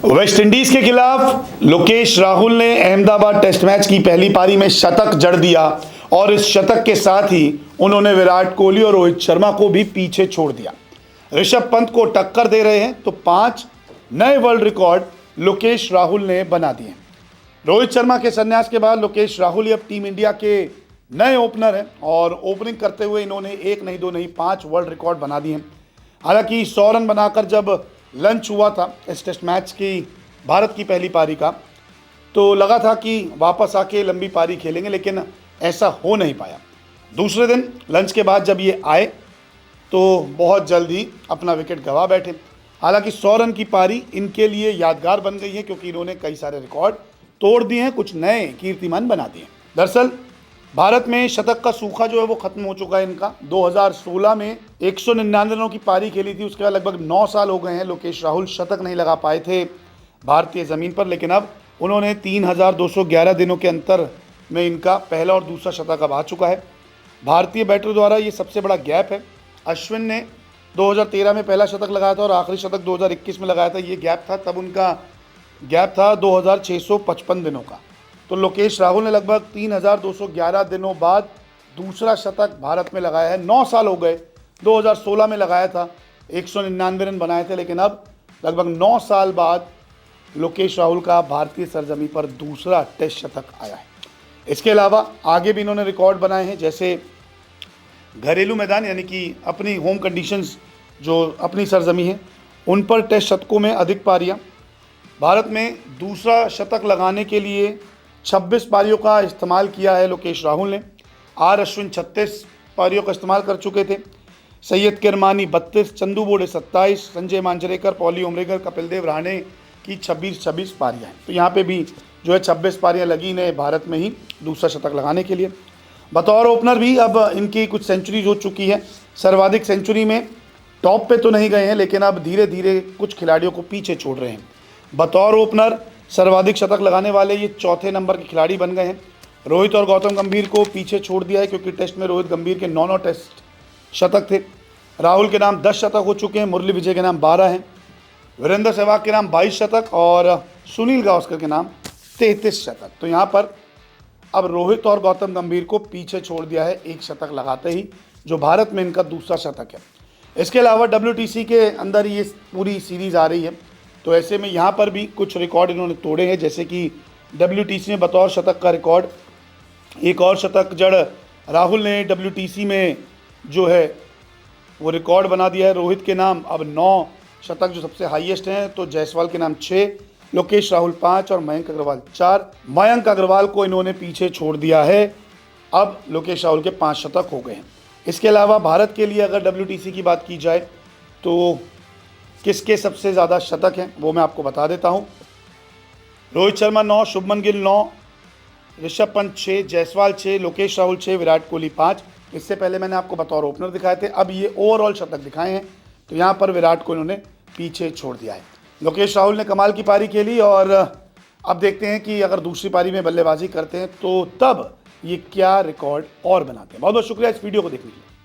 West Indies के खिलाफ लोकेश राहुल ने अहमदाबाद टेस्ट मैच की पहली पारी में शतक जड़ दिया और इस शतक के साथ ही उन्होंने विराट कोहली और रोहित शर्मा को भी पीछे छोड़ दिया। ऋषभ पंत को टक्कर दे रहे हैं तो 5 नए वर्ल्ड रिकॉर्ड लोकेश राहुल ने बना दिए। रोहित शर्मा के संन्यास के बाद लोकेश राहुल अब टीम इंडिया के नए ओपनर हैं और ओपनिंग करते हुए इन्होंने 1 नहीं 2 नहीं 5 वर्ल्ड रिकॉर्ड बना दिए हैं। हालांकि 100 रन बनाकर जब लंच हुआ था इस टेस्ट मैच की भारत की पहली पारी का, तो लगा था कि वापस आके लंबी पारी खेलेंगे, लेकिन ऐसा हो नहीं पाया। दूसरे दिन लंच के बाद जब ये आए तो बहुत जल्दी अपना विकेट गंवा बैठे। हालांकि 100 रन की पारी इनके लिए यादगार बन गई है क्योंककि इन्होंने कई सारे रिकॉर्ड तोड़ दिए हैं, कुछ नए कीर्तिमान बना दिए। दरअसल भारत में शतक का सूखा जो है वो खत्म हो चुका है इनका। 2016 में 199 रनों की पारी खेली थी, उसके बाद लगभग 9 साल हो गए हैं लोकेश राहुल शतक नहीं लगा पाए थे भारतीय ज़मीन पर, लेकिन अब उन्होंने 3211 दिनों के अंतर में इनका पहला और दूसरा शतक अब आ चुका है। भारतीय बैटर द्वारा ये सबसे बड़ा गैप है। अश्विन ने 2013 में पहला शतक लगाया था और आखिरी शतक 2021 में लगाया था, ये गैप था, तब उनका गैप था 2655 दिनों का। तो लोकेश राहुल ने लगभग 3211 दिनों बाद दूसरा शतक भारत में लगाया है। 9 साल हो गए, 2016 में लगाया था, 199 रन बनाए थे, लेकिन अब लगभग 9 साल बाद लोकेश राहुल का भारतीय सरजमी पर दूसरा टेस्ट शतक आया है। इसके अलावा आगे भी इन्होंने रिकॉर्ड बनाए हैं, जैसे घरेलू मैदान यानी कि अपनी होम कंडीशंस जो अपनी सरजमी है उन पर टेस्ट शतकों में अधिक पारियां। भारत में दूसरा शतक लगाने के लिए 26 पारियों का इस्तेमाल किया है लोकेश राहुल ने। आर अश्विन 36 पारियों का इस्तेमाल कर चुके थे, सैयद किरमानी 32, चंदू बोर्डे 27, संजय मांजरेकर, पॉली उमरेगर, कपिल देव राणे की 26 पारियां हैं। तो यहाँ पे भी जो है 26 पारियां लगी इन्हें भारत में ही दूसरा शतक लगाने के लिए। बतौर ओपनर भी अब इनकी कुछ सेंचुरीज हो चुकी है। सर्वाधिक सेंचुरी में टॉप पे तो नहीं गए हैं, लेकिन अब धीरे धीरे कुछ खिलाड़ियों को पीछे छोड़ रहे हैं। बतौर ओपनर सर्वाधिक शतक लगाने वाले ये चौथे नंबर के खिलाड़ी बन गए हैं। रोहित और गौतम गंभीर को पीछे छोड़ दिया है क्योंकि टेस्ट में रोहित गंभीर के 9 टेस्ट शतक थे। राहुल के नाम 10 शतक हो चुके हैं, मुरली विजय के नाम 12 हैं, वीरेंद्र सहवाग के नाम 22 शतक और सुनील गावस्कर के नाम 33 शतक। तो यहाँ पर अब रोहित और गौतम गंभीर को पीछे छोड़ दिया है 1 शतक लगाते ही, जो भारत में इनका दूसरा शतक है। इसके अलावा WTC के अंदर ये पूरी सीरीज़ आ रही है, तो ऐसे में यहाँ पर भी कुछ रिकॉर्ड इन्होंने तोड़े हैं, जैसे कि WTC में बतौर शतक का रिकॉर्ड एक और शतक जड़ राहुल ने WTC में जो है वो रिकॉर्ड बना दिया है। रोहित के नाम अब 9 शतक जो सबसे हाईएस्ट हैं, तो जायसवाल के नाम 6, लोकेश राहुल 5 और मयंक अग्रवाल 4। मयंक अग्रवाल को इन्होंने पीछे छोड़ दिया है, अब लोकेश राहुल के 5 शतक हो गए हैं। इसके अलावा भारत के लिए अगर WTC की बात की जाए तो किसके सबसे ज़्यादा शतक हैं वो मैं आपको बता देता हूं। रोहित शर्मा 9, शुभमन गिल 9, ऋषभ पंत 6, जायसवाल 6, लोकेश राहुल 6, विराट कोहली 5। इससे पहले मैंने आपको बतौर ओपनर दिखाए थे, अब ये ओवरऑल शतक दिखाए हैं, तो यहाँ पर विराट को इन्होंने पीछे छोड़ दिया है। लोकेश राहुल ने कमाल की पारी खेली और अब देखते हैं कि अगर दूसरी पारी में बल्लेबाजी करते हैं तो तब ये क्या रिकॉर्ड और बनाते हैं। बहुत बहुत शुक्रिया इस वीडियो को देखने के लिए।